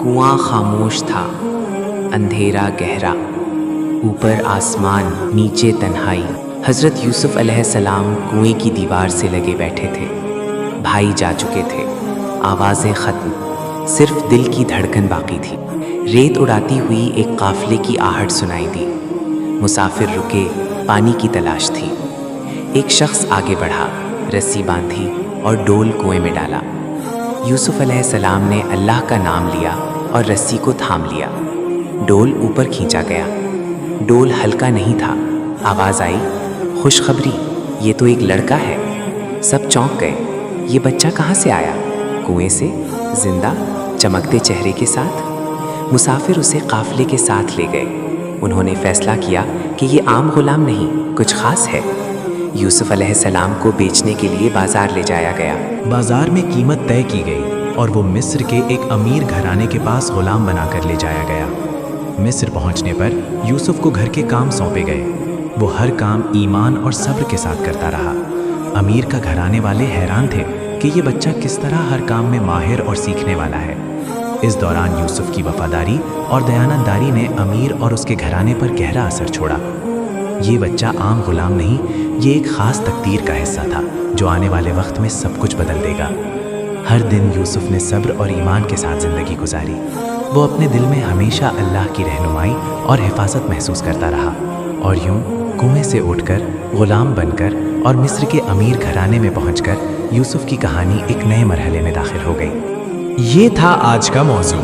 کنواں خاموش تھا، اندھیرا گہرا، اوپر آسمان نیچے تنہائی۔ حضرت یوسف علیہ السلام کنویں کی دیوار سے لگے بیٹھے تھے۔ بھائی جا چکے تھے، آوازیں ختم، صرف دل کی دھڑکن باقی تھی۔ ریت اڑاتی ہوئی ایک قافلے کی آہٹ سنائی دی۔ مسافر رکے، پانی کی تلاش تھی۔ ایک شخص آگے بڑھا، رسی باندھی اور ڈول کنویں میں ڈالا۔ یوسف علیہ السلام نے اللہ کا نام لیا اور رسی کو تھام لیا۔ ڈول اوپر کھینچا گیا۔ ڈول ہلکا نہیں تھا۔ آواز آئی، خوشخبری، یہ تو ایک لڑکا ہے۔ سب چونک گئے، یہ بچہ کہاں سے آیا؟ کنویں سے، زندہ، چمکتے چہرے کے ساتھ۔ مسافر اسے قافلے کے ساتھ لے گئے۔ انہوں نے فیصلہ کیا کہ یہ عام غلام نہیں، کچھ خاص ہے۔ یوسف علیہ السلام کو بیچنے کے لیے بازار لے جایا گیا۔ بازار میں قیمت طے کی گئی اور وہ مصر کے ایک امیر گھرانے کے پاس غلام بنا کر لے جایا گیا۔ مصر پہنچنے پر یوسف کو گھر کے کام سونپے گئے۔ وہ ہر کام ایمان اور صبر کے ساتھ کرتا رہا۔ امیر کا گھرانے والے حیران تھے کہ یہ بچہ کس طرح ہر کام میں ماہر اور سیکھنے والا ہے۔ اس دوران یوسف کی وفاداری اور دیانتداری نے امیر اور اس کے گھرانے پر گہرا اثر چھوڑا۔ یہ بچہ عام غلام نہیں، یہ ایک خاص تقدیر کا حصہ تھا جو آنے والے وقت میں سب کچھ بدل دے گا۔ ہر دن یوسف نے صبر اور ایمان کے ساتھ زندگی گزاری۔ وہ اپنے دل میں ہمیشہ اللہ کی رہنمائی اور حفاظت محسوس کرتا رہا، اور یوں کنویں سے اٹھ کر، غلام بن کر اور مصر کے امیر گھرانے میں پہنچ کر یوسف کی کہانی ایک نئے مرحلے میں داخل ہو گئی۔ یہ تھا آج کا موضوع۔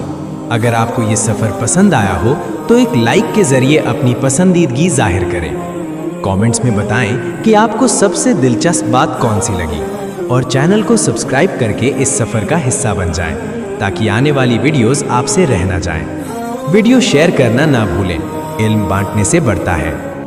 اگر آپ کو یہ سفر پسند آیا ہو تو ایک لائک کے ذریعے اپنی پسندیدگی ظاہر کریں۔ کامنٹس میں بتائیں کہ آپ کو سب سے دلچسپ بات کون سی لگی، اور چینل کو سبسکرائب کر کے اس سفر کا حصہ بن جائیں تاکہ آنے والی ویڈیوز آپ سے رہ نہ جائیں۔ ویڈیو شیئر کرنا نہ بھولیں، علم بانٹنے سے بڑھتا ہے۔